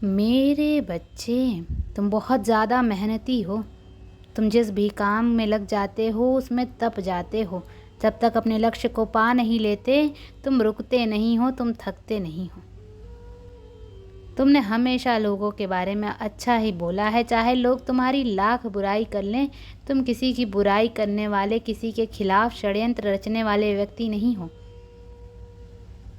मेरे बच्चे, तुम बहुत ज़्यादा मेहनती हो। तुम जिस भी काम में लग जाते हो उसमें तप जाते हो। जब तक अपने लक्ष्य को पा नहीं लेते तुम रुकते नहीं हो, तुम थकते नहीं हो। तुमने हमेशा लोगों के बारे में अच्छा ही बोला है, चाहे लोग तुम्हारी लाख बुराई कर लें। तुम किसी की बुराई करने वाले, किसी के खिलाफ षड्यंत्र रचने वाले व्यक्ति नहीं हो।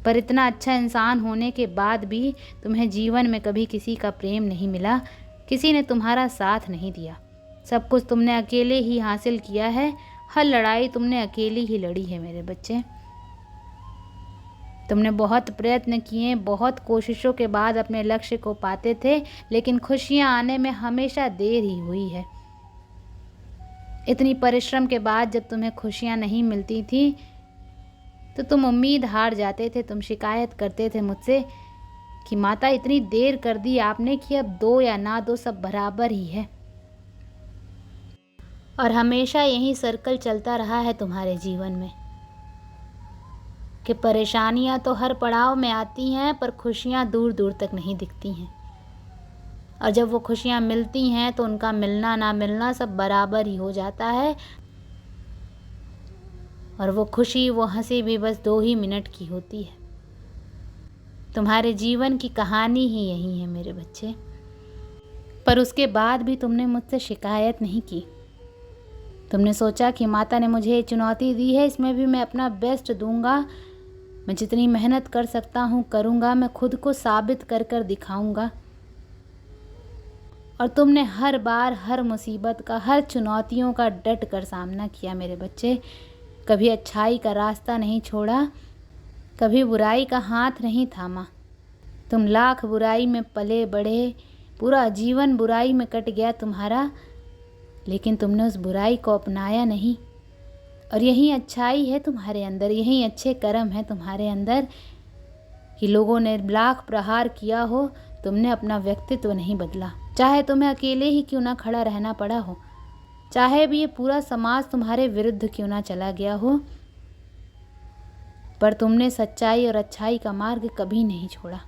पर इतना अच्छा इंसान होने के बाद भी तुम्हें जीवन में कभी किसी का प्रेम नहीं मिला, किसी ने तुम्हारा साथ नहीं दिया। सब कुछ तुमने अकेले ही हासिल किया है। हर लड़ाई तुमने अकेली ही लड़ी है मेरे बच्चे। तुमने बहुत प्रयत्न किए, बहुत कोशिशों के बाद अपने लक्ष्य को पाते थे, लेकिन खुशियां आने में हमेशा देर ही हुई है। इतनी परिश्रम के बाद जब तुम्हें खुशियां नहीं मिलती थी तो तुम उम्मीद हार जाते थे। तुम शिकायत करते थे मुझसे कि माता इतनी देर कर दी आपने कि अब दो या ना दो सब बराबर ही है। और हमेशा यही सर्कल चलता रहा है तुम्हारे जीवन में कि परेशानियां तो हर पड़ाव में आती हैं पर खुशियां दूर दूर तक नहीं दिखती हैं। और जब वो खुशियां मिलती हैं तो उनका मिलना ना मिलना सब बराबर ही हो जाता है। और वो खुशी, वो हंसी भी बस 2 ही मिनट की होती है। तुम्हारे जीवन की कहानी ही यही है मेरे बच्चे। पर उसके बाद भी तुमने मुझसे शिकायत नहीं की। तुमने सोचा कि माता ने मुझे ये चुनौती दी है, इसमें भी मैं अपना बेस्ट दूंगा। मैं जितनी मेहनत कर सकता हूँ करूँगा, मैं खुद को साबित कर कर दिखाऊंगा। और तुमने हर बार, हर मुसीबत का, हर चुनौतियों का डट कर सामना किया मेरे बच्चे। कभी अच्छाई का रास्ता नहीं छोड़ा, कभी बुराई का हाथ नहीं थामा। तुम लाख बुराई में पले बढ़े, पूरा जीवन बुराई में कट गया तुम्हारा, लेकिन तुमने उस बुराई को अपनाया नहीं। और यही अच्छाई है तुम्हारे अंदर, यही अच्छे कर्म है तुम्हारे अंदर कि लोगों ने लाख प्रहार किया हो, तुमने अपना व्यक्तित्व नहीं बदला। चाहे तुम्हें अकेले ही क्यों ना खड़ा रहना पड़ा हो, चाहे भी ये पूरा समाज तुम्हारे विरुद्ध क्यों ना चला गया हो, पर तुमने सच्चाई और अच्छाई का मार्ग कभी नहीं छोड़ा।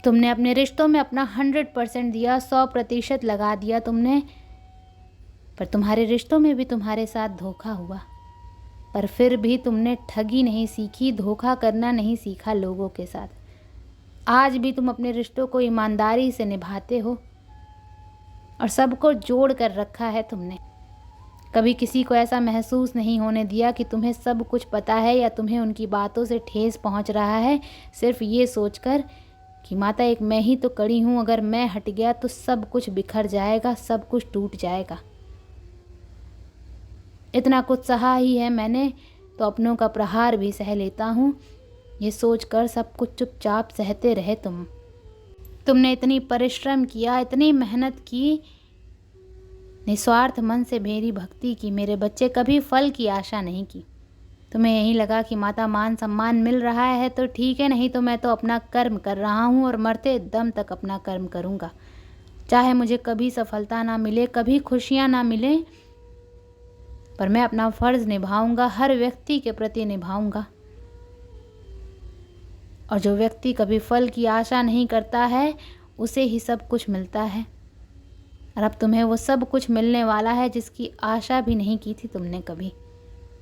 तुमने अपने रिश्तों में अपना 100% दिया, 100% लगा दिया तुमने। पर तुम्हारे रिश्तों में भी तुम्हारे साथ धोखा हुआ, पर फिर भी तुमने ठगी नहीं सीखी, धोखा करना नहीं सीखा लोगों के साथ। आज भी तुम अपने रिश्तों को ईमानदारी से निभाते हो और सबको जोड़ कर रखा है तुमने। कभी किसी को ऐसा महसूस नहीं होने दिया कि तुम्हें सब कुछ पता है या तुम्हें उनकी बातों से ठेस पहुंच रहा है, सिर्फ ये सोचकर कि माता एक मैं ही तो कड़ी हूँ, अगर मैं हट गया तो सब कुछ बिखर जाएगा, सब कुछ टूट जाएगा। इतना कुछ सहा ही है मैंने तो अपनों का प्रहार भी सह लेता हूँ, ये सोचकर सब कुछ चुपचाप सहते रहे तुमने इतनी परिश्रम किया, इतनी मेहनत की, निस्वार्थ मन से मेरी भक्ति की मेरे बच्चे, कभी फल की आशा नहीं की। तुम्हें यही लगा कि माता मान सम्मान मिल रहा है तो ठीक है, नहीं तो मैं तो अपना कर्म कर रहा हूँ और मरते दम तक अपना कर्म करूँगा। चाहे मुझे कभी सफलता ना मिले, कभी खुशियाँ ना मिले, पर मैं अपना फर्ज निभाऊंगा, हर व्यक्ति के प्रति निभाऊंगा। और जो व्यक्ति कभी फल की आशा नहीं करता है उसे ही सब कुछ मिलता है। और अब तुम्हें वो सब कुछ मिलने वाला है जिसकी आशा भी नहीं की थी तुमने कभी।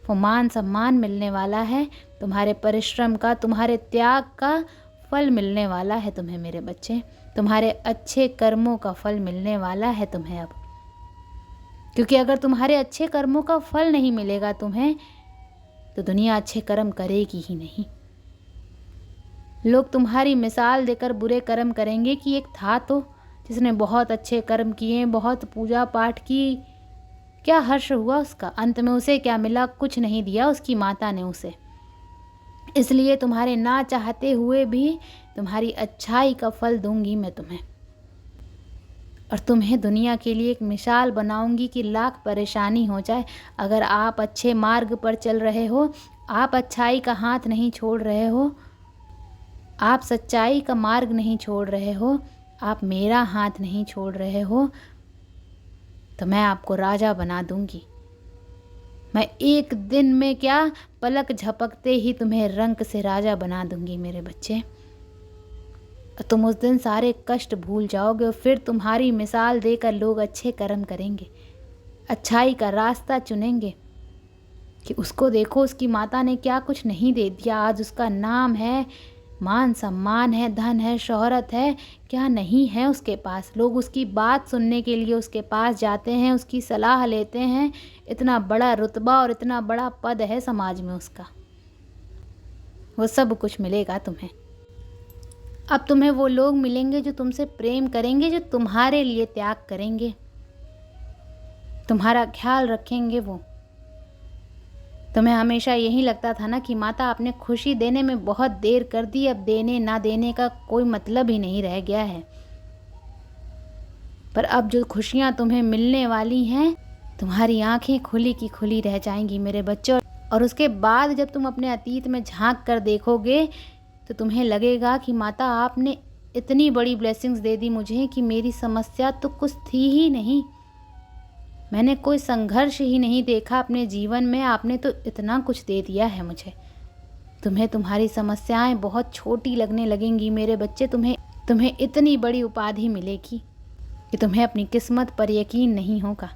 वो मान सम्मान मिलने वाला है, तुम्हारे परिश्रम का, तुम्हारे त्याग का फल मिलने वाला है तुम्हें मेरे बच्चे। तुम्हारे अच्छे कर्मों का फल मिलने वाला है तुम्हें अब। क्योंकि अगर तुम्हारे अच्छे कर्मों का फल नहीं मिलेगा तुम्हें तो दुनिया अच्छे कर्म करेगी ही नहीं। लोग तुम्हारी मिसाल देकर बुरे कर्म करेंगे कि एक था तो जिसने बहुत अच्छे कर्म किए, बहुत पूजा पाठ की, क्या हर्ष हुआ उसका, अंत में उसे क्या मिला, कुछ नहीं दिया उसकी माता ने उसे। इसलिए तुम्हारे ना चाहते हुए भी तुम्हारी अच्छाई का फल दूंगी मैं तुम्हें। और तुम्हें दुनिया के लिए एक मिसाल बनाऊंगी कि लाख परेशानी हो जाए, अगर आप अच्छे मार्ग पर चल रहे हो, आप अच्छाई का हाथ नहीं छोड़ रहे हो, आप सच्चाई का मार्ग नहीं छोड़ रहे हो, आप मेरा हाथ नहीं छोड़ रहे हो, तो मैं आपको राजा बना दूंगी। मैं एक दिन में क्या, पलक झपकते ही तुम्हें रंक से राजा बना दूंगी मेरे बच्चे। तुम उस दिन सारे कष्ट भूल जाओगे और फिर तुम्हारी मिसाल देकर लोग अच्छे कर्म करेंगे, अच्छाई का रास्ता चुनेंगे कि उसको देखो, उसकी माता ने क्या कुछ नहीं दे दिया। आज उसका नाम है, मान सम्मान है, धन है, शोहरत है, क्या नहीं है उसके पास। लोग उसकी बात सुनने के लिए उसके पास जाते हैं, उसकी सलाह लेते हैं। इतना बड़ा रुतबा और इतना बड़ा पद है समाज में उसका। वो सब कुछ मिलेगा तुम्हें। अब तुम्हें वो लोग मिलेंगे जो तुमसे प्रेम करेंगे, जो तुम्हारे लिए त्याग करेंगे, तुम्हारा ख्याल रखेंगे। वो तुम्हें हमेशा यही लगता था ना कि माता आपने खुशी देने में बहुत देर कर दी, अब देने ना देने का कोई मतलब ही नहीं रह गया है। पर अब जो खुशियाँ तुम्हें मिलने वाली हैं, तुम्हारी आंखें खुली की खुली रह जाएंगी मेरे बच्चों। और उसके बाद जब तुम अपने अतीत में झांक कर देखोगे तो तुम्हें लगेगा कि माता आपने इतनी बड़ी ब्लेसिंग्स दे दी मुझे कि मेरी समस्या तो कुछ थी ही नहीं, मैंने कोई संघर्ष ही नहीं देखा अपने जीवन में। आपने तो इतना कुछ दे दिया है मुझे। तुम्हें तुम्हारी समस्याएं बहुत छोटी लगने लगेंगी मेरे बच्चे। तुम्हें इतनी बड़ी उपाधि मिलेगी कि तुम्हें अपनी किस्मत पर यकीन नहीं होगा,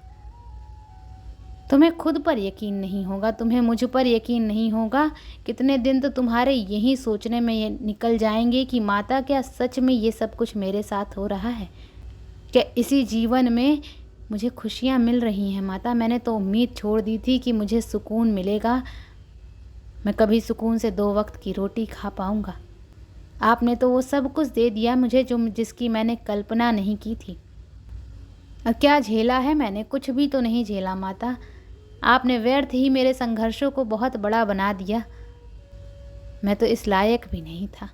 तुम्हें खुद पर यकीन नहीं होगा, तुम्हें मुझ पर यकीन नहीं होगा। कितने दिन तो तुम्हारे यही सोचने में ये निकल जाएंगे कि माता क्या सच में ये सब कुछ मेरे साथ हो रहा है, क्या इसी जीवन में मुझे खुशियाँ मिल रही हैं। माता मैंने तो उम्मीद छोड़ दी थी कि मुझे सुकून मिलेगा, मैं कभी सुकून से 2 वक्त की रोटी खा पाऊँगा। आपने तो वो सब कुछ दे दिया मुझे जिसकी मैंने कल्पना नहीं की थी। और क्या झेला है मैंने, कुछ भी तो नहीं झेला माता। आपने व्यर्थ ही मेरे संघर्षों को बहुत बड़ा बना दिया। मैं तो इस लायक भी नहीं था।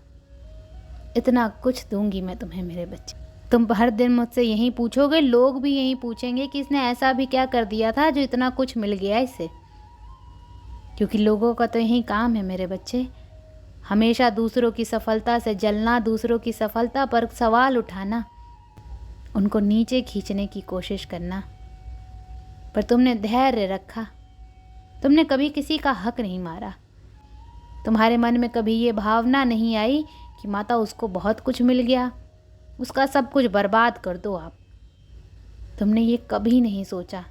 इतना कुछ दूंगी मैं तुम्हें मेरे बच्चे। तुम हर दिन मुझसे यही पूछोगे, लोग भी यही पूछेंगे कि इसने ऐसा भी क्या कर दिया था जो इतना कुछ मिल गया इसे। क्योंकि लोगों का तो यही काम है मेरे बच्चे, हमेशा दूसरों की सफलता से जलना, दूसरों की सफलता पर सवाल उठाना, उनको नीचे खींचने की कोशिश करना। पर तुमने धैर्य रखा, तुमने कभी किसी का हक नहीं मारा। तुम्हारे मन में कभी ये भावना नहीं आई कि माता उसको बहुत कुछ मिल गया, उसका सब कुछ बर्बाद कर दो आप। तुमने ये कभी नहीं सोचा।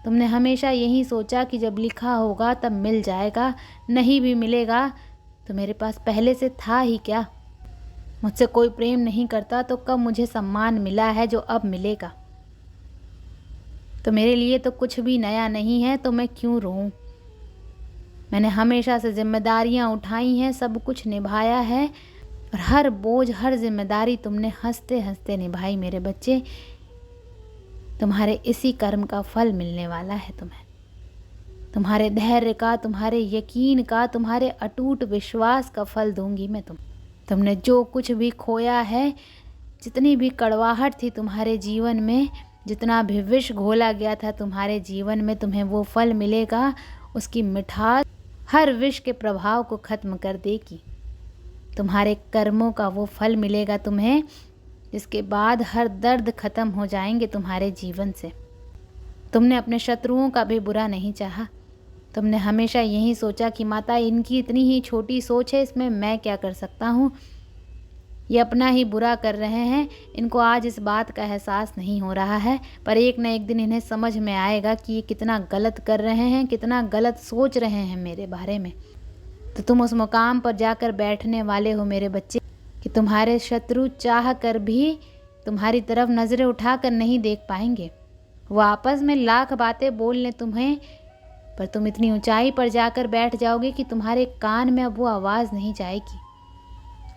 तुमने हमेशा यही सोचा कि जब लिखा होगा तब मिल जाएगा, नहीं भी मिलेगा तो मेरे पास पहले से था ही क्या। मुझसे कोई प्रेम नहीं करता तो कब मुझे सम्मान मिला है जो अब मिलेगा। तो मेरे लिए तो कुछ भी नया नहीं है, तो मैं क्यों रोऊं। मैंने हमेशा से जिम्मेदारियां उठाई हैं, सब कुछ निभाया है, और हर बोझ, हर जिम्मेदारी तुमने हंसते हंसते निभाई मेरे बच्चे। तुम्हारे इसी कर्म का फल मिलने वाला है तुम्हें, तुम्हारे धैर्य का, तुम्हारे यकीन का, तुम्हारे अटूट विश्वास का फल दूंगी मैं तुमने जो कुछ भी खोया है, जितनी भी कड़वाहट थी तुम्हारे जीवन में, जितना भी विष घोला गया था तुम्हारे जीवन में, तुम्हें वो फल मिलेगा। उसकी मिठास हर विष के प्रभाव को खत्म कर देगी। तुम्हारे कर्मों का वो फल मिलेगा तुम्हें, जिसके बाद हर दर्द खत्म हो जाएंगे तुम्हारे जीवन से। तुमने अपने शत्रुओं का भी बुरा नहीं चाहा। तुमने हमेशा यही सोचा कि माता इनकी इतनी ही छोटी सोच है, इसमें मैं क्या कर सकता हूँ, ये अपना ही बुरा कर रहे हैं, इनको आज इस बात का एहसास नहीं हो रहा है, पर एक न एक दिन इन्हें समझ में आएगा कि ये कितना गलत कर रहे हैं, कितना गलत सोच रहे हैं मेरे बारे में। तो तुम उस मुकाम पर जाकर बैठने वाले हो मेरे बच्चे कि तुम्हारे शत्रु चाह कर भी तुम्हारी तरफ नज़रें उठाकर नहीं देख पाएंगे। वो आपस में लाख बातें बोल लें तुम्हें, पर तुम इतनी ऊंचाई पर जाकर बैठ जाओगे कि तुम्हारे कान में अब वो आवाज़ नहीं जाएगी।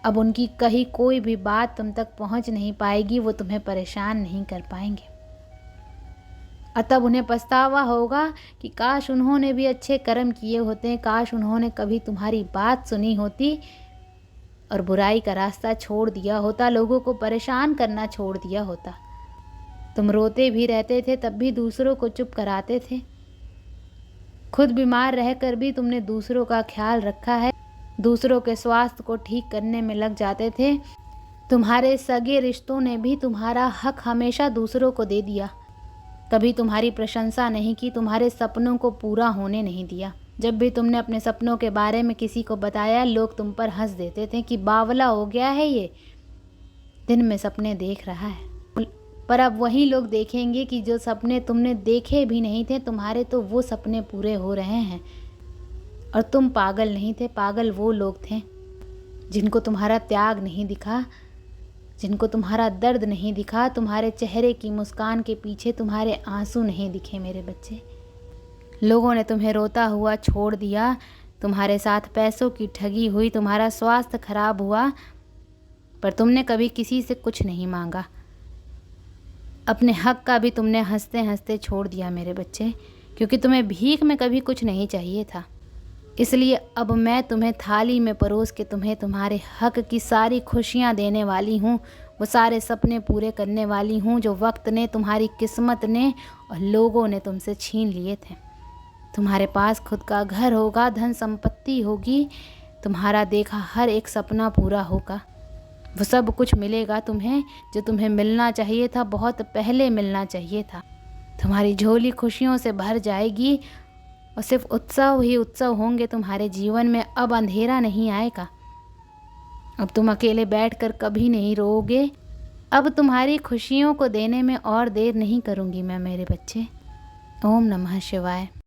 अब उनकी कही कोई भी बात तुम तक पहुंच नहीं पाएगी, वो तुम्हें परेशान नहीं कर पाएंगे। और तब उन्हें पछतावा होगा कि काश उन्होंने भी अच्छे कर्म किए होते, काश उन्होंने कभी तुम्हारी बात सुनी होती और बुराई का रास्ता छोड़ दिया होता, लोगों को परेशान करना छोड़ दिया होता। तुम रोते भी रहते थे तब भी दूसरों को चुप कराते थे, खुद बीमार रहकर भी तुमने दूसरों का ख्याल रखा है, दूसरों के स्वास्थ्य को ठीक करने में लग जाते थे। तुम्हारे सगे रिश्तों ने भी तुम्हारा हक हमेशा दूसरों को दे दिया, कभी तुम्हारी प्रशंसा नहीं की, तुम्हारे सपनों को पूरा होने नहीं दिया। जब भी तुमने अपने सपनों के बारे में किसी को बताया, लोग तुम पर हंस देते थे कि बावला हो गया है ये, दिन में सपने देख रहा है, पर अब वही लोग देखेंगे कि जो सपने तुमने देखे भी नहीं थे, तुम्हारे तो वो सपने पूरे हो रहे हैं। और तुम पागल नहीं थे, पागल वो लोग थे जिनको तुम्हारा त्याग नहीं दिखा, जिनको तुम्हारा दर्द नहीं दिखा, तुम्हारे चेहरे की मुस्कान के पीछे तुम्हारे आंसू नहीं दिखे मेरे बच्चे। लोगों ने तुम्हें रोता हुआ छोड़ दिया, तुम्हारे साथ पैसों की ठगी हुई, तुम्हारा स्वास्थ्य खराब हुआ, पर तुमने कभी किसी से कुछ नहीं मांगा। अपने हक का भी तुमने हंसते हंसते छोड़ दिया मेरे बच्चे, क्योंकि तुम्हें भीख में कभी कुछ नहीं चाहिए था। इसलिए अब मैं तुम्हें थाली में परोस के तुम्हें तुम्हारे हक की सारी खुशियाँ देने वाली हूँ, वो सारे सपने पूरे करने वाली हूँ जो वक्त ने, तुम्हारी किस्मत ने और लोगों ने तुमसे छीन लिए थे। तुम्हारे पास खुद का घर होगा, धन संपत्ति होगी, तुम्हारा देखा हर एक सपना पूरा होगा। वो सब कुछ मिलेगा तुम्हें जो तुम्हें मिलना चाहिए था, बहुत पहले मिलना चाहिए था। तुम्हारी झोली खुशियों से भर जाएगी और सिर्फ उत्सव ही उत्सव होंगे तुम्हारे जीवन में। अब अंधेरा नहीं आएगा, अब तुम अकेले बैठकर कभी नहीं रोओगे। अब तुम्हारी खुशियों को देने में और देर नहीं करूँगी मैं मेरे बच्चे। ओम नमः शिवाय।